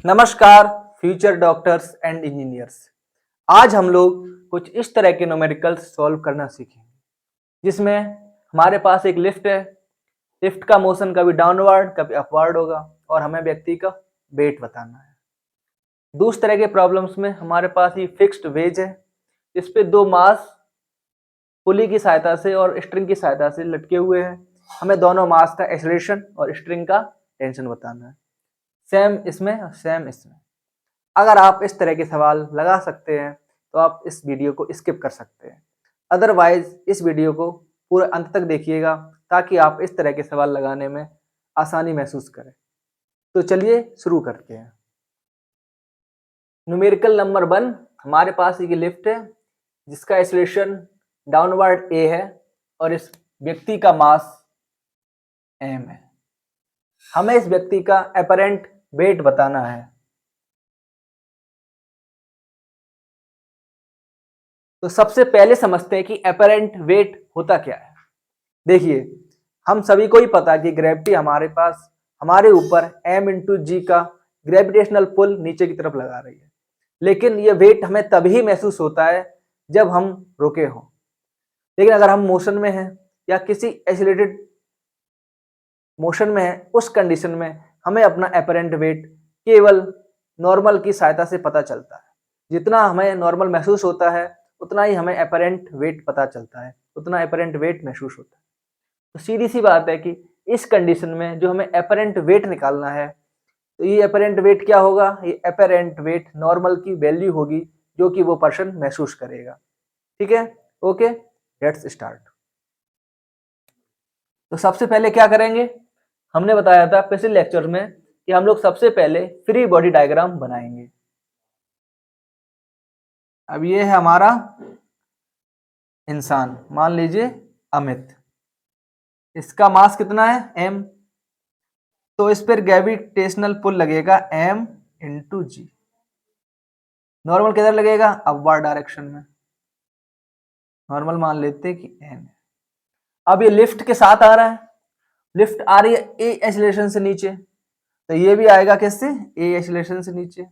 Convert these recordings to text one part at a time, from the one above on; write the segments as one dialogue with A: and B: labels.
A: नमस्कार future doctors and engineers. आज हम लोग कुछ इस तरह के न्यूमेरिकल्स सॉल्व करना सीखेंगे जिसमें हमारे पास एक लिफ्ट है। लिफ्ट का मोशन कभी डाउनवर्ड कभी अपवर्ड होगा और हमें व्यक्ति का वेट बताना है। दूसरे तरह के प्रॉब्लम्स में हमारे पास ये फिक्स्ड वेज है। इस पे दो मास पुली की सहायता से और स्ट्रिंग की सहायता से लटके हुए हैं। हमें दोनों मास का एक्सेलरेशन और स्ट्रिंग का टेंशन बताना है। सेम इसमें और सेम इसमें। अगर आप इस तरह के सवाल लगा सकते हैं तो आप इस वीडियो को स्किप कर सकते हैं। अदरवाइज इस वीडियो को पूरे अंत तक देखिएगा ताकि आप इस तरह के सवाल लगाने में आसानी महसूस करें। तो चलिए शुरू करते हैं। न्यूमेरिकल नंबर 1, हमारे पास ये लिफ्ट है जिसका एक्सेलरेशन डाउनवर्ड ए है और इस व्यक्ति का मास एम है। हमें इस व्यक्ति का अपरेंट वेट बताना है। तो सबसे पहले समझते हैं कि अपरेंट वेट होता क्या है। देखिए, हम सभी को ही पता है कि ग्रेविटी हमारे पास हमारे ऊपर m इंटू जी का ग्रेविटेशनल पुल नीचे की तरफ लगा रही है, लेकिन ये वेट हमें तभी महसूस होता है जब हम रुके हों। लेकिन अगर हम मोशन में हैं या किसी एक्सीलरेटेड मोशन में हैं, उस कंडीशन में हमें अपना अपरेंट वेट केवल नॉर्मल की सहायता से पता चलता है। जितना हमें नॉर्मल महसूस होता है उतना ही हमें अपरेंट वेट पता चलता है, उतना अपरेंट वेट महसूस होता है। तो सीधी सी बात है कि इस कंडीशन में जो हमें अपरेंट वेट निकालना है, तो ये अपरेंट वेट क्या होगा? ये अपरेंट वेट नॉर्मल की वैल्यू होगी जो कि वो पर्सन महसूस करेगा। ठीक है, ओके, लेट्स स्टार्ट। तो सबसे पहले क्या करेंगे? हमने बताया था पिछले लेक्चर में कि हम लोग सबसे पहले फ्री बॉडी डायग्राम बनाएंगे। अब ये है हमारा इंसान, मान लीजिए अमित। इसका मास कितना है? m। तो इस पर ग्रेविटेशनल पुल लगेगा m इंटू जी। नॉर्मल किधर लगेगा? अपवर्ड डायरेक्शन में। नॉर्मल मान लेते कि n है। अब ये लिफ्ट के साथ आ रहा है, लिफ्ट आ रही है ए एक्सीलरेशन से नीचे, तो ये भी आएगा किससे? ए एक्सीलरेशन से नीचे।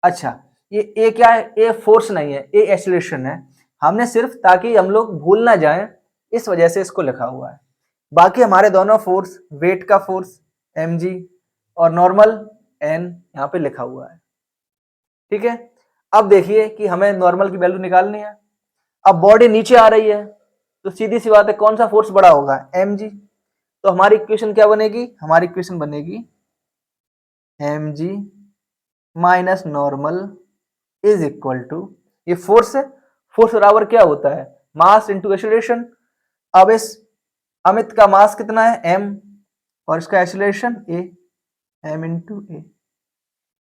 A: अच्छा, ये ए क्या है? ए फोर्स नहीं है, ए एक्सीलरेशन है। हमने सिर्फ ताकि हम लोग भूल ना जाएं इस वजह से इसको लिखा हुआ है। बाकी हमारे दोनों फोर्स, वेट का फोर्स mg और नॉर्मल n यहाँ पे लिखा हुआ है। ठीक है, अब देखिए कि हमें नॉर्मल की वैल्यू निकालनी है। अब बॉडी नीचे आ रही है तो सीधी सी बात है, कौन सा फोर्स बड़ा होगा? mg। तो हमारी इक्वेशन क्या बनेगी? हमारी इक्वेशन बनेगी mg minus normal is equal to, ये फोर्स है, फोर्स बराबर क्या होता है? Mass into acceleration. अब इस अमित का मास कितना है? m और इसका एक्सीलरेशन a, m इंटू ए।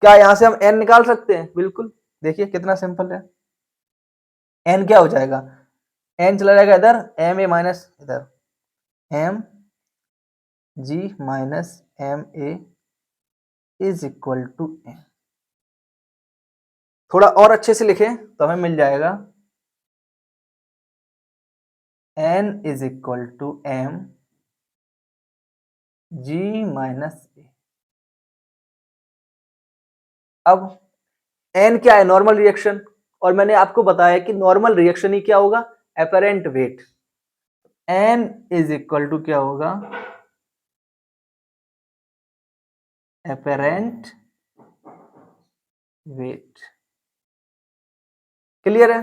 A: क्या यहां से हम n निकाल सकते हैं? बिल्कुल, देखिए कितना सिंपल है। n क्या हो जाएगा? n चला जाएगा इधर, m a माइनस इधर, m g minus m a is equal to n। थोड़ा और अच्छे से लिखें तो हमें मिल जाएगा n is equal to m g minus a। अब n क्या है? नॉर्मल रिएक्शन, और मैंने आपको बताया कि नॉर्मल रिएक्शन ही क्या होगा? Apparent weight. n is equal to क्या होगा? Apparent wait. क्लियर है?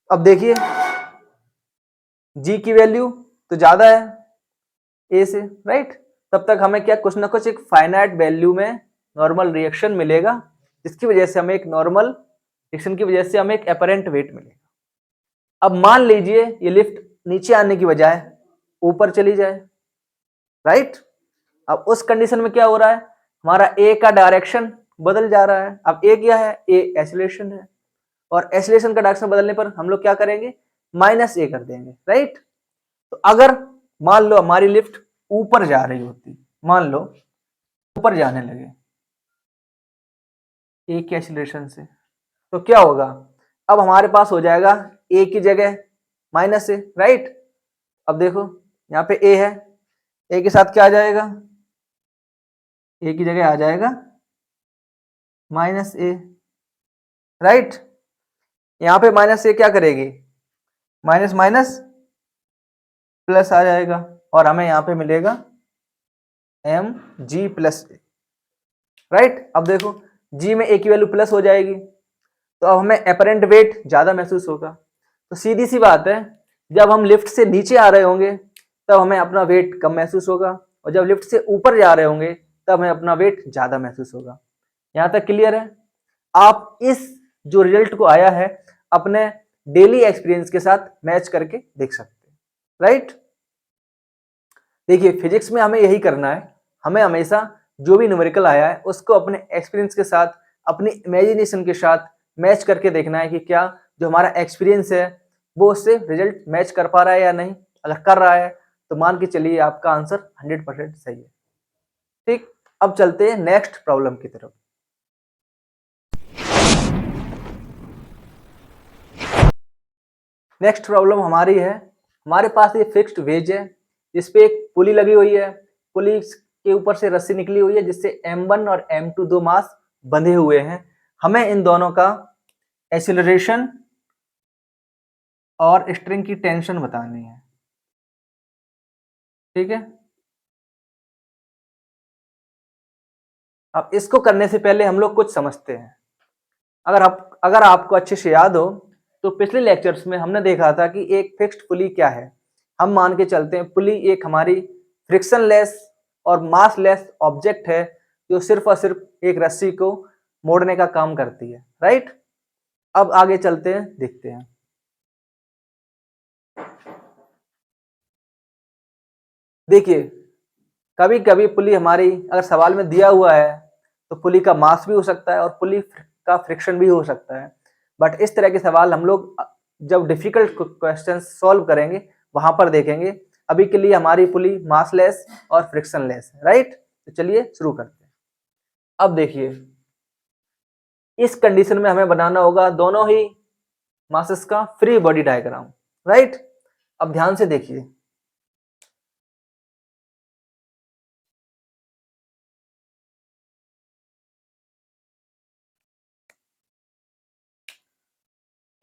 A: अब देखिए, g की वैल्यू तो ज्यादा है a से, राइट? तब तक हमें क्या, कुछ ना कुछ एक फाइनाइट वैल्यू में नॉर्मल रिएक्शन मिलेगा, जिसकी वजह से हमें एक नॉर्मल रिएक्शन की वजह से हमें एक अपरेंट वेट मिलेगा। अब मान लीजिए ये लिफ्ट नीचे आने की बजाय ऊपर चली जाए, राइट? अब उस कंडीशन में क्या हो रहा है? हमारा ए का डायरेक्शन बदल जा रहा है। अब ए क्या है? ए एक्सीलरेशन है, और एक्सीलरेशन का डायरेक्शन बदलने पर हम लोग क्या करेंगे? माइनस ए कर देंगे, राइट? तो अगर मान लो हमारी लिफ्ट ऊपर जा रही होती, मान लो ऊपर जाने लगे ए के एक्सीलरेशन से, तो क्या होगा? अब हमारे पास हो जाएगा ए की जगह माइनस ए, राइट? अब देखो यहाँ पे ए है, ए के साथ क्या आ जाएगा? ए की जगह आ जाएगा माइनस ए, राइट। यहां पे माइनस ए क्या करेगी, माइनस माइनस प्लस आ जाएगा और हमें यहां पे मिलेगा एम जी प्लस ए, राइट। अब देखो जी में ए की वैल्यू प्लस हो जाएगी तो अब हमें अपरेंट वेट ज्यादा महसूस होगा। तो सीधी सी बात है, जब हम लिफ्ट से नीचे आ रहे होंगे तब हमें अपना वेट कम महसूस होगा और जब लिफ्ट से ऊपर जा रहे होंगे तब हमें अपना वेट ज्यादा महसूस होगा। यहां तक क्लियर है। आप इस जो रिजल्ट को आया है अपने डेली एक्सपीरियंस के साथ मैच करके देख सकते हैं, राइट। देखिए फिजिक्स में हमें यही करना है, हमें हमेशा जो भी न्यूमेरिकल आया है उसको अपने एक्सपीरियंस के साथ, अपनी इमेजिनेशन के साथ मैच करके देखना है कि क्या जो हमारा एक्सपीरियंस है वो उससे रिजल्ट मैच कर पा रहा है या नहीं। अगर कर रहा है तो मान के चलिए आपका आंसर 100% सही है। ठीक, अब चलते हैं नेक्स्ट प्रॉब्लम की तरफ। नेक्स्ट प्रॉब्लम हमारी है, हमारे पास ये फिक्स्ड वेज है जिसपे एक पुली लगी हुई है, पुली के ऊपर से रस्सी निकली हुई है जिससे m1 और m2 दो मास बंधे हुए हैं। हमें इन दोनों का एक्सीलरेशन और स्ट्रिंग की टेंशन बतानी है, ठीक है। अब इसको करने से पहले हम लोग कुछ समझते हैं। अगर आपको अच्छे से याद हो तो पिछले लेक्चर्स में हमने देखा था कि एक फिक्स्ड पुली क्या है। हम मान के चलते हैं पुली एक हमारी फ्रिक्शनलेस और मासलेस ऑब्जेक्ट है जो सिर्फ और सिर्फ एक रस्सी को मोड़ने का काम करती है, राइट। अब आगे चलते हैं, देखते हैं। देखिए कभी कभी पुली हमारी अगर सवाल में दिया हुआ है तो पुली का मास भी हो सकता है और पुली का फ्रिक्शन भी हो सकता है। बट इस तरह के सवाल हम लोग जब डिफिकल्ट क्वेश्चन सॉल्व करेंगे वहां पर देखेंगे। अभी के लिए हमारी पुली मासलेस और फ्रिक्शनलेस है, राइट। तो चलिए शुरू करते हैं। अब देखिए इस कंडीशन में हमें बनाना होगा दोनों ही मासेस का फ्री बॉडी डायग्राम, राइट। अब ध्यान से देखिए,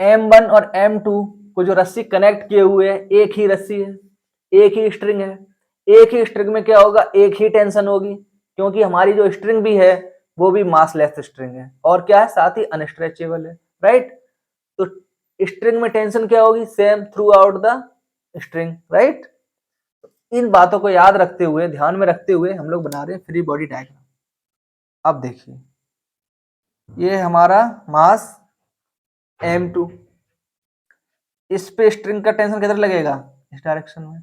A: M1 और M2 को जो रस्सी कनेक्ट किए हुए हैं एक ही रस्सी है, एक ही स्ट्रिंग है। एक ही स्ट्रिंग में क्या होगा, एक ही टेंशन होगी क्योंकि हमारी जो स्ट्रिंग भी है वो भी मासलेस स्ट्रिंग है और क्या है, साथ ही अनस्ट्रेचेबल है, राइट। तो स्ट्रिंग में टेंशन क्या होगी, same throughout the string, right. इन बातों को याद रखते हुए, ध्यान में रखते हुए हम लोग बना रहे हैं फ्री बॉडी डायग्राम। अब देखिए ये हमारा मास M2, इस पे स्ट्रिंग का टेंशन किधर लगेगा, इस डायरेक्शन में।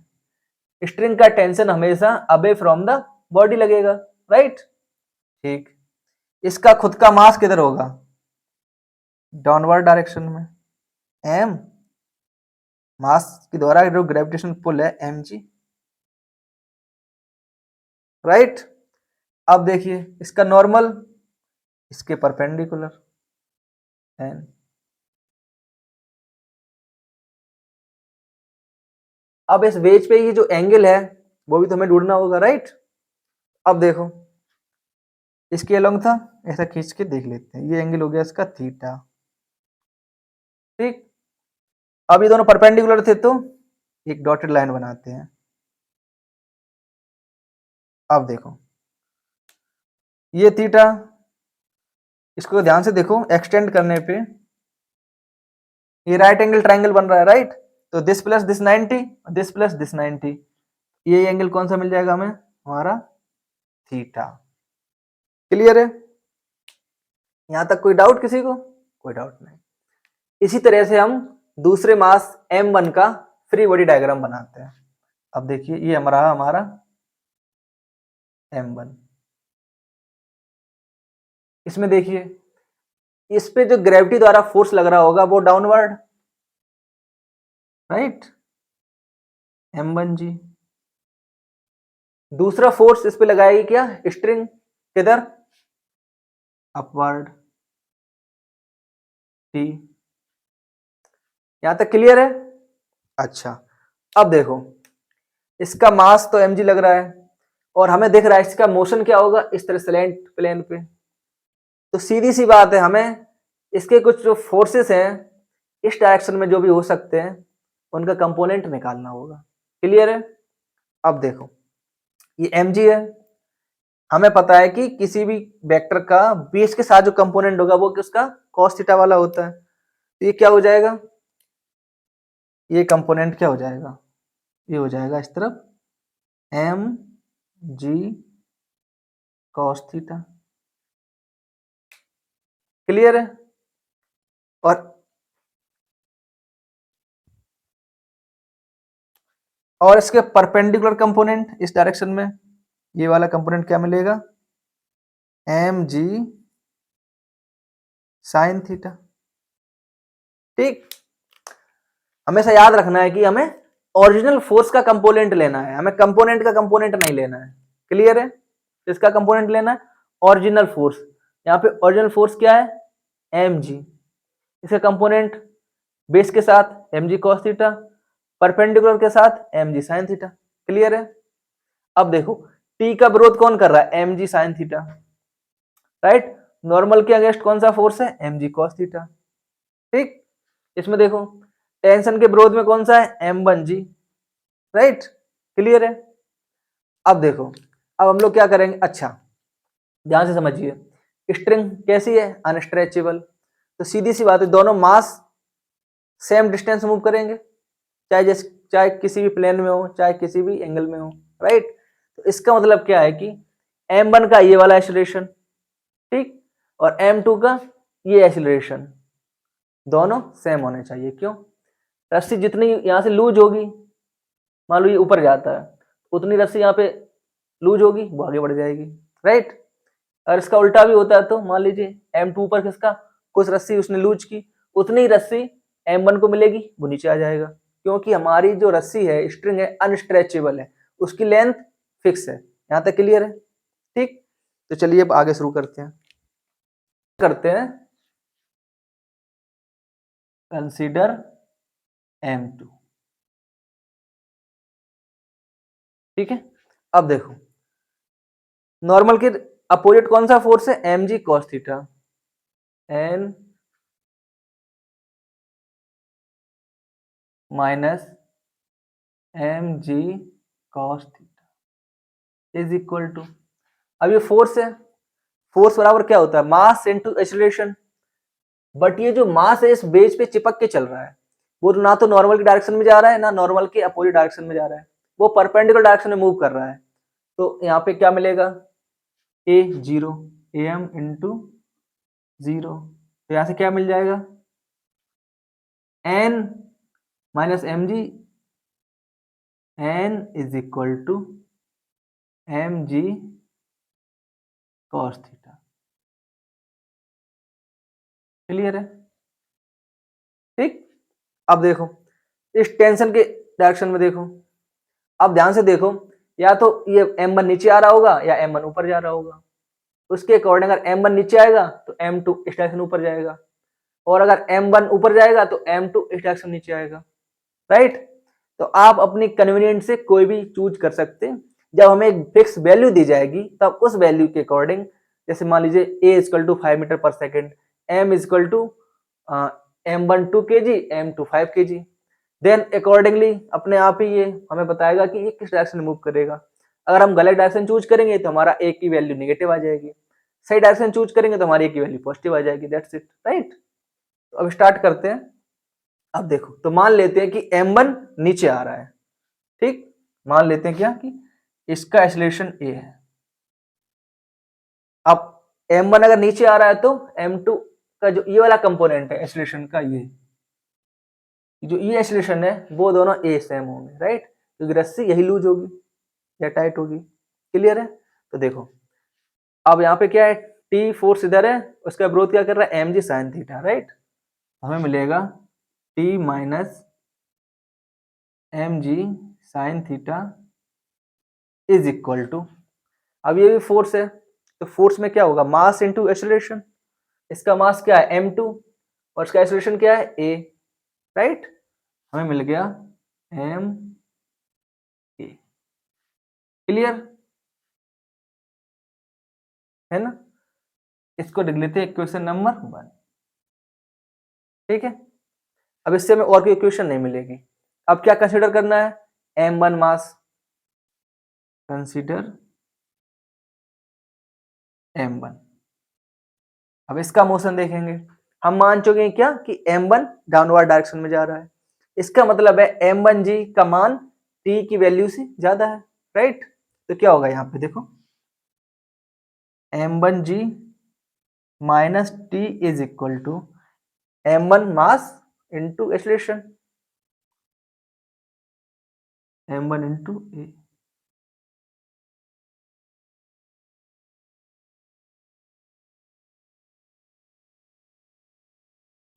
A: स्ट्रिंग का टेंशन हमेशा अबे फ्रॉम द बॉडी लगेगा, राइट। ठीक, इसका खुद का मास किधर होगा, डाउनवर्ड डायरेक्शन में। एम मास के द्वारा जो ग्रेविटेशन पुल है mg, राइट। अब देखिए इसका नॉर्मल इसके परपेंडिकुलर एन। अब इस वेज पे ये जो एंगल है वो भी तो हमें ढूंढना होगा, राइट। अब देखो इसके अलोंग था, ऐसा खींच के देख लेते हैं, ये एंगल हो गया इसका थीटा, ठीक। अब ये दोनों परपेंडिकुलर थे तो एक डॉटेड लाइन बनाते हैं। अब देखो ये थीटा, इसको ध्यान से देखो, एक्सटेंड करने पे ये राइट एंगल ट्राइंगल बन रहा है, राइट। तो this plus this 90, this plus this 90, ये एंगल कौन सा मिल जाएगा हमें, हमारा थीटा। क्लियर है, यहां तक कोई डाउट किसी को, कोई डाउट नहीं। इसी तरह से हम दूसरे मास M1 का फ्री बॉडी डायग्राम बनाते हैं। अब देखिए ये हमारा M1, इसमें देखिए इस पे जो ग्रेविटी द्वारा फोर्स लग रहा होगा वो डाउनवर्ड, राइट, M1G। दूसरा फोर्स इस पे लगाएगी क्या, स्ट्रिंग, किधर, अपवर्ड, T। यहां तक क्लियर है। अच्छा अब देखो इसका मास तो mg लग रहा है और हमें दिख रहा है इसका मोशन क्या होगा, इस तरह स्लैंट प्लेन पे। तो सीधी सी बात है, हमें इसके कुछ जो फोर्सेस हैं इस डायरेक्शन में जो भी हो सकते हैं उनका कंपोनेंट निकालना होगा। क्लियर है? अब देखो ये mg है, हमें पता है कि किसी भी वेक्टर का बेस के साथ जो कंपोनेंट होगा वो किसका cos थीटा वाला होता है। तो ये क्या हो जाएगा, ये कंपोनेंट क्या हो जाएगा, ये हो जाएगा इस तरफ mg cos थीटा। क्लियर है? और इसके परपेंडिकुलर कंपोनेंट इस डायरेक्शन में ये वाला कंपोनेंट क्या मिलेगा, mg sin थीटा। ठीक, हमेशा याद रखना है कि हमें ओरिजिनल फोर्स का कंपोनेंट लेना है, हमें कंपोनेंट का कंपोनेंट नहीं लेना है। क्लियर है? इसका कंपोनेंट लेना है ओरिजिनल फोर्स। यहाँ पे ओरिजिनल फोर्स क्या है mg, इसका कंपोनेंट बेस के साथ mg cos थीटा, परपेंडिकुलर के साथ mg sin थीटा। क्लियर है? अब देखो t का विरोध कौन कर रहा है, mg sin theta, right. Normal के अगेंस्ट कौन सा फोर्स है, mg cos थीटा। ठीक, इसमें देखो टेंशन के विरोध में कौन सा है, m1g, राइट। क्लियर है? अब देखो, अब हम लोग क्या करेंगे, अच्छा ध्यान से समझिए, स्ट्रिंग कैसी है, अनस्ट्रेचेबल। तो सीधी सी बात है, दोनों मास सेम डिस्टेंस मूव करेंगे, चाहे किसी भी प्लेन में हो, चाहे किसी भी एंगल में हो, राइट। तो इसका मतलब क्या है कि m1 का ये वाला एक्सीलरेशन, ठीक, और m2 का ये एक्सीलरेशन दोनों सेम होने चाहिए। क्यों, रस्सी जितनी यहां से लूज होगी, मान लो ये ऊपर जाता है, उतनी रस्सी यहाँ पे लूज होगी, वो आगे बढ़ जाएगी, राइट। और इसका उल्टा भी होता है, तो मान लीजिए m2 पर किसका कुछ रस्सी उसने लूज की, उतनी ही रस्सी m1 को मिलेगी, वो नीचे आ जाएगा। क्योंकि हमारी जो रस्सी है, स्ट्रिंग है, अनस्ट्रेचेबल है, उसकी लेंथ फिक्स है। यहां तक क्लियर है? ठीक, तो चलिए अब आगे शुरू करते हैं कंसीडर m2। ठीक है, अब देखो नॉर्मल के अपोजिट कौन सा फोर्स है, mg cos theta, n minus mg cos theta is equal to, अब ये फोर्स है, फोर्स बराबर क्या होता है, मास इनटू एक्सीलरेशन। बट ये जो मास है इस बेस पे चिपक के चल रहा है, वो ना तो नॉर्मल की डायरेक्शन में जा रहा है, ना नॉर्मल के अपोजिट डायरेक्शन में जा रहा है, वो परपेंडिकुलर डायरेक्शन में मूव कर रहा है। तो यहाँ पे क्या मिलेगा, a zero, am into zero, तो यहाँ से क्या मिल जाएगा, n minus M G, n is equal to M G cos theta. Clear है? ठीक, अब देखो इस टेंशन के डायरेक्शन में देखो, अब ध्यान से देखो, या तो ये m1 नीचे आ रहा होगा या m1 ऊपर जा रहा होगा। उसके अकॉर्डिंग अगर m1 नीचे आएगा तो m2 इस डायरेक्शन ऊपर जाएगा, और अगर m1 ऊपर जाएगा तो m2 इस डायरेक्शन नीचे आएगा, राइट। तो आप अपनी कन्वीनियंट से कोई भी चूज कर सकते हैं। जब हमें एक फिक्स वैल्यू दी जाएगी तब उस वैल्यू के अकॉर्डिंग, जैसे मान लीजिए a equal to 5 metre per second, m equal to m1 2 kg, m2 5 kg, then accordingly अपने आप ही ये हमें बताएगा कि ये किस डायरेक्शन में मूव करेगा। अगर हम गलत डायरेक्शन चूज करेंगे तो हमारा a की वैल्यू नेगेटिव आ जाएगी, सही डायरेक्शन चूज करेंगे तो हमारी a की वैल्यू पॉजिटिव आ जाएगी। That's it, right. तो अब स्टार्ट करते हैं। अब देखो, तो मान लेते हैं कि m1 नीचे आ रहा है, ठीक, मान लेते हैं क्या कि इसका एक्सीलरेशन a है। अब m1 अगर नीचे आ रहा है तो m2 का जो ये वाला कंपोनेंट है एक्सीलरेशन का, ये जो ये एक्सीलरेशन है वो दोनों ए सेम होंगे, राइट, क्योंकि रस्सी यही लूज होगी या टाइट होगी। क्लियर है? तो देखो अब यहाँ पे क्या है, टी फोर्स इधर है, उसका विरोध क्या कर रहा है, M G sine theta, right. हमें मिलेगा T minus M G sine theta is equal to, अब ये भी फोर्स है, तो फोर्स में क्या होगा, मास इंटू एक्सीलरेशन। इसका मास क्या है m2 और इसका एक्सीलरेशन क्या है a, राइट। हमें मिल गया m a। क्लियर है ना? इसको लिख लेते हैं इक्वेशन नंबर 1। ठीक है, अब इससे हमें और कोई इक्वेशन नहीं मिलेगी। अब क्या कंसीडर करना है, m1 मास, कंसीडर m1। अब इसका मोशन देखेंगे, हम मान चुके हैं क्या कि m1 डाउनवर्ड डायरेक्शन में जा रहा है, इसका मतलब है m1g का मान t की वैल्यू से ज्यादा है, राइट। तो क्या होगा यहाँ पे देखो, m1g minus T is equal to m1 mass into acceleration, m1 into A.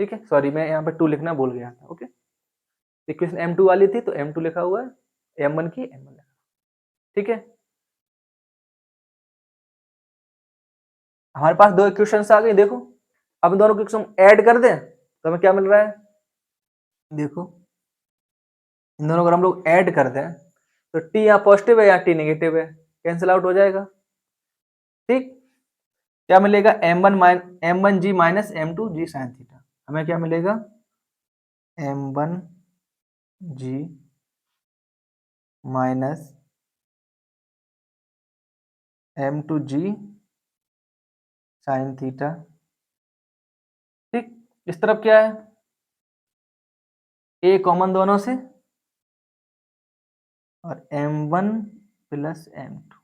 A: ठीक है, सॉरी मैं यहाँ पे 2 लिखना भूल गया था। ओके, इक्वेशन m2 वाली थी तो m2 लिखा हुआ है, m1 की m1 लिखा। ठीक है, हमारे पास दो इक्वेशंस आ गई। देखो अब दोनों को इक्वेशन ऐड कर दें तो हमें क्या मिल रहा है, देखो इन दोनों को हम लोग ऐड कर दें तो t यहाँ पॉजिटिव है या t नेगेटिव है, कैंसिल आउट हो जाएगा। ठीक, क्या मिलेगा, m1 g minus m2 g sine theta. हमें क्या मिलेगा, m1 g minus m2 g sine theta. ठीक, इस तरफ क्या है, a कॉमन दोनों से और m1 प्लस m2,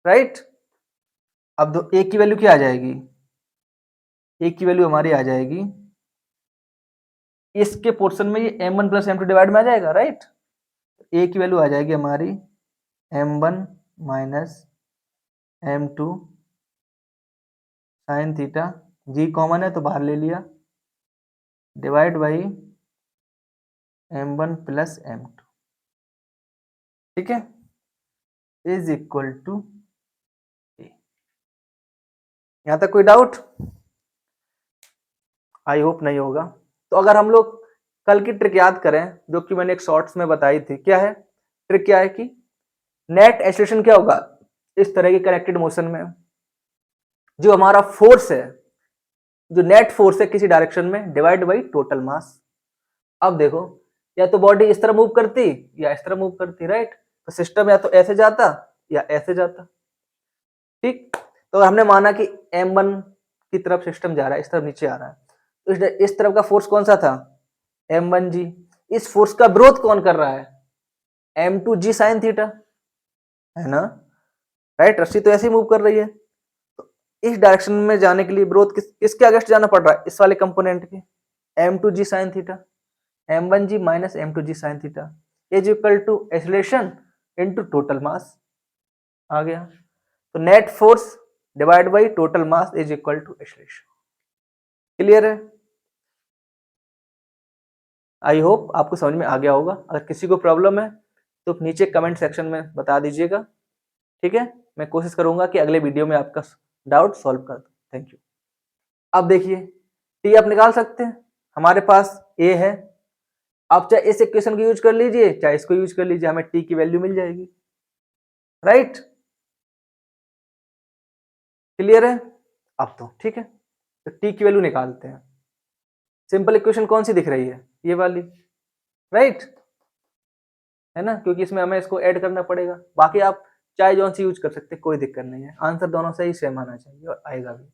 A: राइट। अब दो a की वैल्यू क्या आ जाएगी, a की वैल्यू हमारी आ जाएगी, इसके पोर्शन में ये m1 प्लस m2 डिवाइड में आ जाएगा, राइट। a की वैल्यू आ जाएगी हमारी m1 minus m2 sine theta, g common है तो बाहर ले लिया, divide by m1 plus m2। ठीक है, इज इक्वल टू a। यहां तक कोई डाउट, आई होप नहीं होगा। तो अगर हम लोग कल की ट्रिक याद करें जो कि मैंने एक शॉर्ट्स में बताई थी, क्या है ट्रिक, क्या है कि नेट एक्सेलरेशन क्या होगा, इस तरह की कनेक्टेड मोशन में जो हमारा फोर्स है, जो नेट फोर्स है किसी डायरेक्शन में, डिवाइड बाई टोटल मास। अब देखो, या तो बॉडी इस तरह मूव करती या इस तरह मूव करती, राइट। तो सिस्टम या तो ऐसे जाता या ऐसे जाता। ठीक, तो हमने माना कि m1 की तरफ सिस्टम जा रहा है, इस तरफ नीचे आ रहा है, तो इस तरफ का फोर्स कौन सा था, m1g। इस फोर्स का विरोध कौन कर रहा है, m2g साइन थीटा, है ना, राइट। रस्सी तो ऐसे ही मूव कर रही है, तो इस डायरेक्शन में जाने के लिए विरोध किसके अगेंस्ट जाना पड़ रहा है, इस वाले कंपोनेंट के, m2g sine theta, m1g minus m2g sine theta is equal to acceleration into total mass. आ गया, तो net force divide by total mass is equal to acceleration. Clear है, आई होप आपको समझ में आ गया होगा। अगर किसी को प्रॉब्लम है तो नीचे कमेंट सेक्शन में बता दीजिएगा। ठीक है, मैं कोशिश करूंगा कि अगले वीडियो में आपका डाउट सॉल्व कर दूं। Thank you. अब देखिए, टी आप निकाल सकते हैं, हमारे पास ए है, आप चाहे इस इक्वेशन को यूज कर लीजिए चाहे इसको यूज कर लीजिए, हमें टी की वैल्यू मिल जाएगी, राइट। क्लियर है, अब तो ठीक है, तो टी की वैल्यू निकालते हैं। सिंपल इक्वेशन कौन सी दिख रही है, ये वाली, राइट, है ना, क्योंकि इसमें हमें इसको ऐड करना पड़ेगा। बाकी आप चाहे जौन सी यूज कर सकते हैं, कोई दिक्कत नहीं है, आंसर दोनों से ही सेम आना चाहिए और आएगा भी।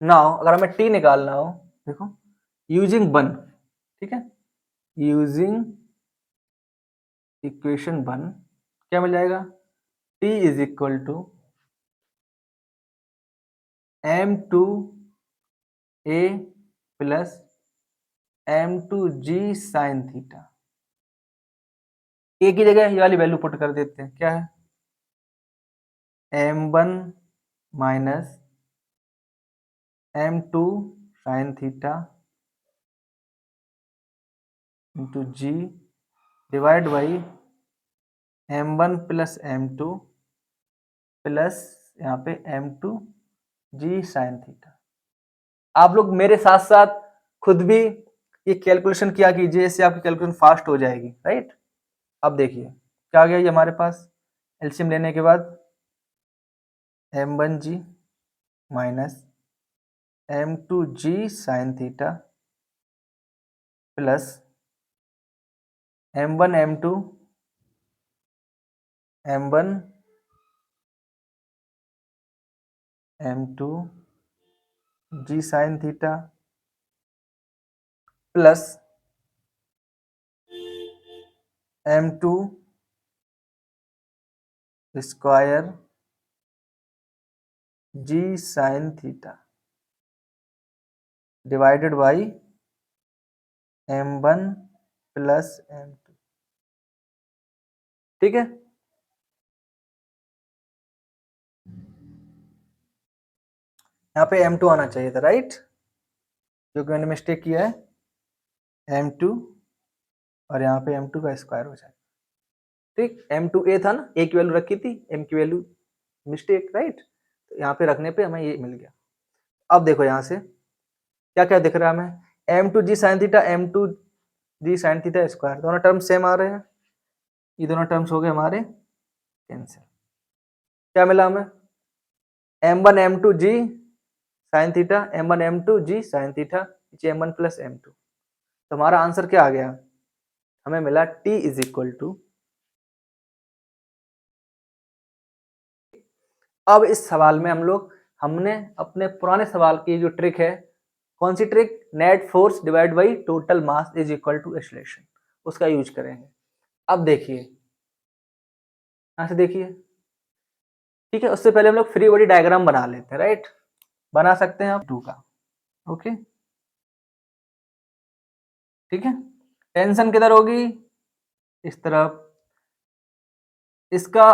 A: नाउ अगर हमें टी निकालना हो, देखो यूजिंग वन, ठीक है, यूजिंग इक्वेशन वन क्या मिल जाएगा, T is equal to m2 a plus m2g sine theta. A की जगह ये वाली वैल्यू पुट कर देते हैं, क्या है m1 minus m2 sine theta into G divided by m1 plus m2 plus यहाँ पे m2 जी साइन थीटा। आप लोग मेरे साथ साथ खुद भी ये कैलकुलेशन किया कीजिए, इससे आपकी कैलकुलेशन फास्ट हो जाएगी, राइट। अब देखिए क्या आ गया ये हमारे पास, एलसीएम लेने के बाद m1g minus m2g sine theta plus m1 m2 m1 m2 g sine theta plus m2 square g sine theta divided by m1 plus m2। ठीक है, यहाँ पे m2 आना चाहिए था, राइट, क्योंकि मैंने मिस्टेक किया है m2 और यहाँ पे m2 का स्क्वायर हो जाएगा। ठीक, m2a था ना, a की वैल्यू रखी थी, m की वैल्यू मिस्टेक, राइट, तो यहाँ पे रखने पे हमें ये मिल गया। अब देखो यहाँ से क्या क्या दिख रहा है हमें, m2g sine theta m2g sine theta square, दोनों टर्म सेम आ रहे हैं, ये दोनों टर्म्स हो गए हमारे कैंसिल। क्या मिला हमें, m1 m2g sine theta m1 m2g sine theta m1 plus m2। तो हमारा आंसर क्या आ गया, हमें मिला t इज इक्वल टू, अब इस सवाल में हमने अपने पुराने सवाल की जो ट्रिक है, कौन सी trick, net force divide by total mass is equal to acceleration, उसका यूज करेंगे। अब देखिए यहां से देखिए, ठीक है, उससे पहले हम लोग फ्री बॉडी डायग्राम बना लेते हैं, राइट, बना सकते हैं आप 2 का, ओके, ठीक है। टेंशन किधर होगी, इस तरफ, इसका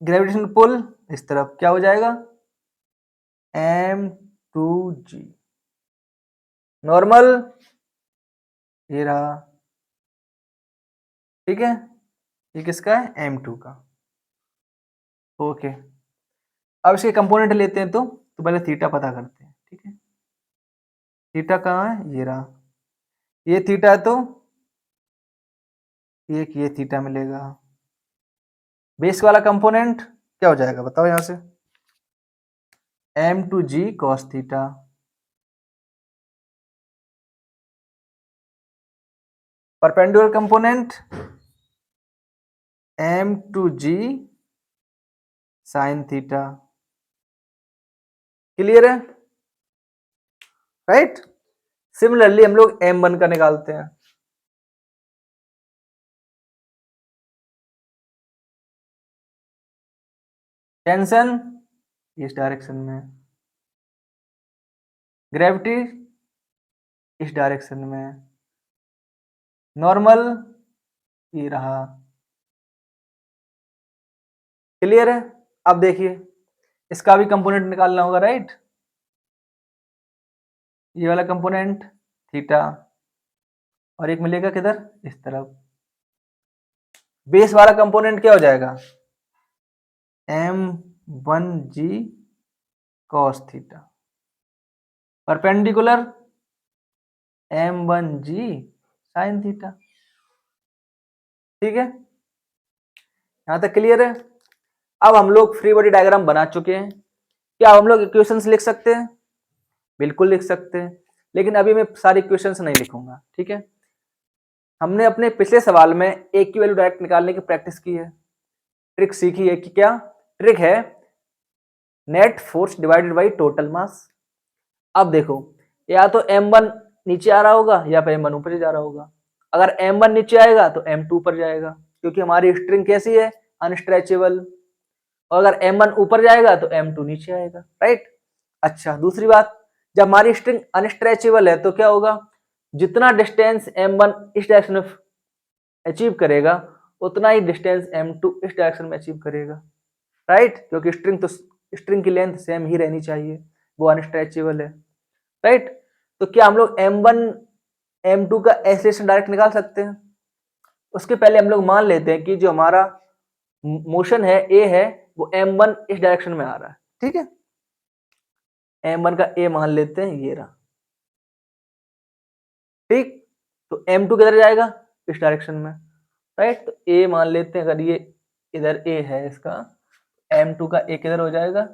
A: ग्रेविटेशन पुल इस तरफ, क्या हो जाएगा m2g, नॉर्मल ये रहा, ठीक है, ये किसका है m2 का, ओके। अब इसके कंपोनेंट लेते हैं, तो पहले थीटा पता करते हैं, ठीक है, थीटा कहाँ है, ये रहा, ये थीटा है तो ये थीटा मिलेगा, बेस वाला कंपोनेंट क्या हो जाएगा बताओ यहां से, m2g cos theta, perpendicular component m2g sine theta, clear है, राइट। सिमिलरली हम लोग m1 का निकालते हैं, टेंशन इस डायरेक्शन में, ग्रेविटी इस डायरेक्शन में, नॉर्मल ये रहा, क्लियर है। अब देखिए इसका भी कंपोनेंट निकालना होगा, राइट, ये वाला कंपोनेंट थीटा, और एक मिलेगा किधर, इस तरफ, बेस वाला कंपोनेंट क्या हो जाएगा m1g cos theta, perpendicular m1g sine theta, ठीक है, यहां तक क्लियर है। अब हम लोग फ्री बॉडी डायग्राम बना चुके हैं, क्या हम लोग इक्वेशंस लिख सकते हैं, बिल्कुल लिख सकते हैं, लेकिन अभी मैं सारी इक्वेशंस नहीं लिखूंगा, ठीक है। हमने अपने पिछले सवाल में एक की वैल्यू डायरेक्ट निकालने की प्रैक्टिस की है, ट्रिक सीखी है, कि क्या ट्रिक है, net force divided by total मास। अब देखो या तो m1 नीचे आ रहा होगा या फिर m1 ऊपर जा रहा होगा, अगर m1 नीचे आएगा तो m2 ऊपर जाएगा, क्योंकि हमारी स्ट्रिंग कैसी है, अनस्ट्रेचेबल, और अगर m1 ऊपर जाएगा तो m2 नीचे आएगा, राइट। अच्छा दूसरी बात, जब हमारी स्ट्रिंग अनस्ट्रेचेबल है तो क्या होगा, जितना डिस्टेंस m1 इस डायरेक्शन में अचीव करेगा उतना ही डिस्टेंस m2 इस डायरेक्शन में अचीव करेगा, राइट, क्योंकि स्ट्रिंग की लेंथ सेम ही रहनी चाहिए, वो अनस्ट्रेचेबल है, राइट। तो क्या हम लोग m1 m2 का एक्सेलरेशन डायरेक्ट निकाल सकते हैं, उसके पहले हम लोग मान लेते हैं कि जो हमारा मोशन है a है वो m1 इस डायरेक्शन में आ रहा है, ठीक है। m1 का a मान लेते हैं, ये रहा, ठीक। तो m2 किधर जाएगा, इस डायरेक्शन में, राइट। तो a मान लेते हैं, अगर ये इधर a है इसका, m2 का a किधर हो जाएगा।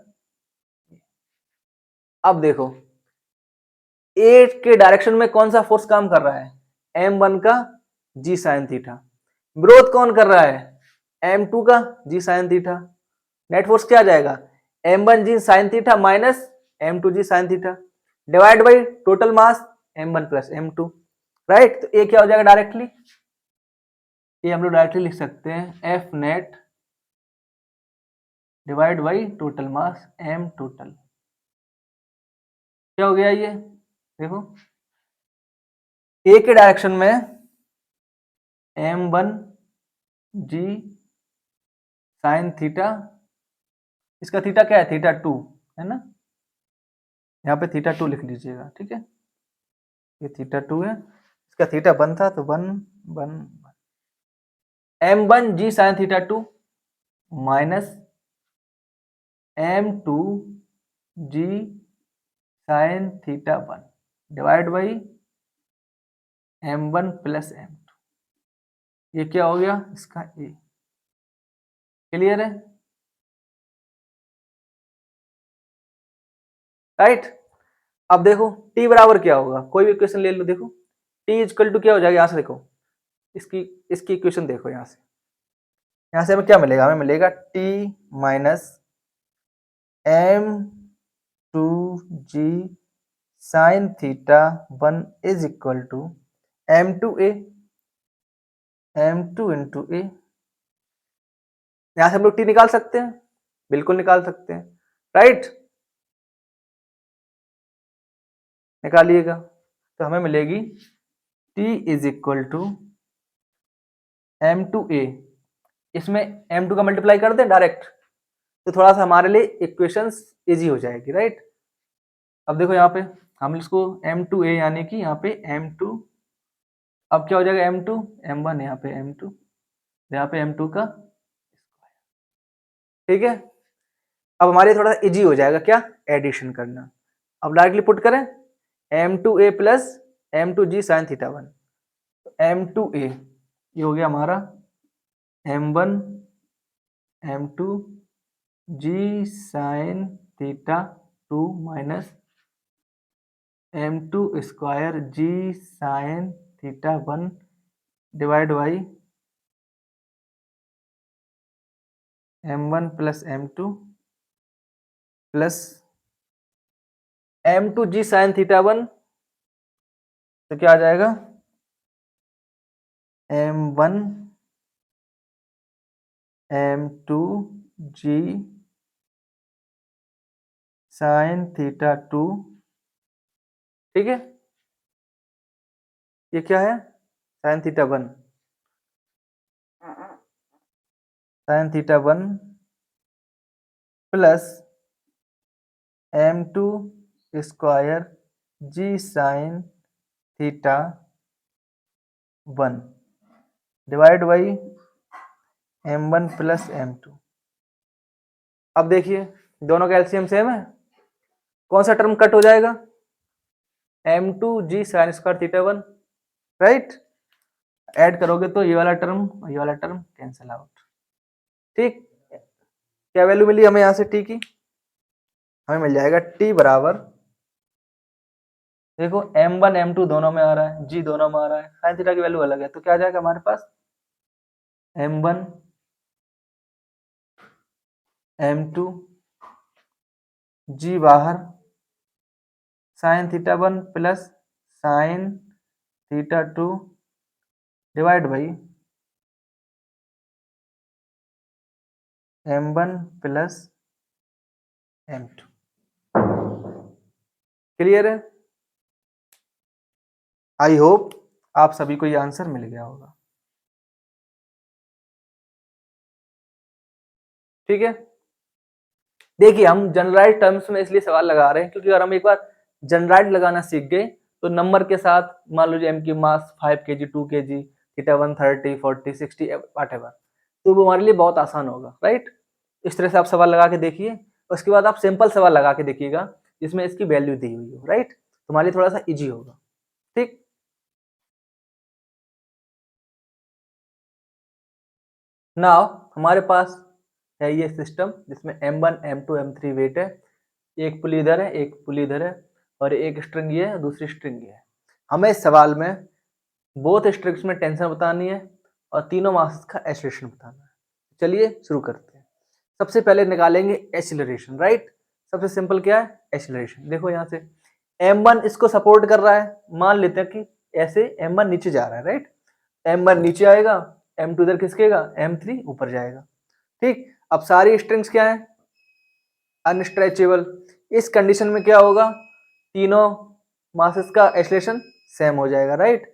A: अब देखो a के डायरेक्शन में कौन सा फोर्स काम कर रहा है, m1 का g साइन थीटा। विरोध कौन कर रहा है, m2 का g sine theta. Net force क्या आ जाएगा, m1 g sine theta minus m2 g sine theta divide by total mass m1 plus m2, right. तो ये क्या हो जाएगा डायरेक्टली, ये हम लोग डायरेक्टली लिख सकते हैं F net divide by total mass m total. क्या हो गया ये, देखो a के डायरेक्शन में m1 g साइन थीटा, इसका थीटा क्या है, थीटा 2 है ना, यहाँ पे थीटा 2 लिख लीजिएगा, ठीक है। ये थीटा 2 है, इसका थीटा 1 था, तो 1 m1 g sine theta 2 minus m2 g sign theta 1 divide by m1 plus m2। ये क्या हो गया, इसका a। क्लियर है, राइट। अब देखो t बराबर क्या होगा, कोई भी इक्वेशन ले लो, देखो t इक्वल टू क्या हो जाएगा, यहां से देखो इसकी इसकी इक्वेशन देखो, यहां से हमें क्या मिलेगा, हमें मिलेगा t minus m2g sine theta 1 is equal to m2a, m2 into A. यहां से हम लोग t निकाल सकते हैं, बिल्कुल निकाल सकते हैं, राइट। निकालिएगा, तो हमें मिलेगी t is equal to m2a, इसमें m2 का मल्टीप्लाई कर दें डायरेक्ट, तो थोड़ा सा हमारे लिए इक्वेशंस इजी हो जाएगी, राइट। अब देखो यहाँ पे हम इसको m2a यानी कि यहाँ पे m2, अब क्या हो जाएगा m2 m1, यहाँ पे m2, यहाँ पे m2 का, ठीक है। अब हमारे लिए थोड़ा सा इजी हो जाएगा क्या, एडिशन करना। अब डायरेक्टली पुट करें m2a plus m2g sine theta 1, m2a ये हो गया हमारा m1 m2 g sine theta 2 minus m2 square g sign theta 1 divide by m1 plus m2 plus m2 g sign theta 1, तो क्या आ जाएगा m1 m2 g sine theta 2, ठीक है। ये क्या है, sign theta 1, sign theta 1 plus m2 square g sign theta 1 divide by m1 plus m2। अब देखिए दोनों का एलसीएम सेम है, कौन सा टर्म कट हो जाएगा, m2 g sine square theta 1, right. Add करोगे तो ये वाला टर्म और ये वाला टर्म कैंसिल आउट, ठीक। क्या वैल्यू मिली हमें यहां से t की, हमें मिल जाएगा t बराबर, देखो m1 m2 दोनों में आ रहा है, g दोनों में आ रहा है, साइन थीटा की वैल्यू अलग है, तो क्या आ जाएगा हमारे पास m1 m2 g बाहर sign theta 1 plus sine theta 2 divide by m1 plus m2। Clear है, आई होप आप सभी को ये आंसर मिल गया होगा, ठीक है। देखिए हम जनरलाइज टर्म्स में इसलिए सवाल लगा रहे हैं क्योंकि अगर हम एक बार जनरलाइज लगाना सीख गए तो नंबर के साथ, मान लीजिए m की मास 5 kg 2 kg थीटा 1 30 40 60 व्हाटएवर, तो वो हमारे लिए बहुत आसान होगा, राइट। इस तरह से आप सवाल लगा के देखिए, उसके बाद आप सिंपल सवाल लगा के देखिएगा, जिसमें इसकी वैल्यू दी हुई हो, राइट। तुम्हारे लिए थोड़ा सा इजी होगा, ठीक। नाउ हमारे पास है ये सिस्टम जिसमें m1 m2 m3 वेट है, एक पुली इधर है, एक पुली इधर है, और एक स्ट्रिंग ये है, दूसरी स्ट्रिंग ये है। हमें इस सवाल में बोथ स्ट्रिंग्स में टेंशन बतानी है और तीनों मासेस का एक्सीलरेशन बताना है। चलिए शुरू करते हैं। सबसे पहले निकालेंगे एक्सीलरेशन, राइट। सबसे सिंपल क्या है, एक्सीलरेशन। देखो यहाँ से m1 इसको सपोर्ट कर रहा है, मान लेते हैं कि ऐसे m1 नीचे जा रहा है, राइट। m1 नीचे आएगा, m2 इधर खिसकेगा, m3 ऊपर जाएगा, ठीक। अब सारी स्ट्रिंग्स क्या है, अनस्ट्रेचेबल। इस कंडीशन में क्या होगा, तीनों मासेस का एक्सीलरेशन सेम हो जाएगा, राइट।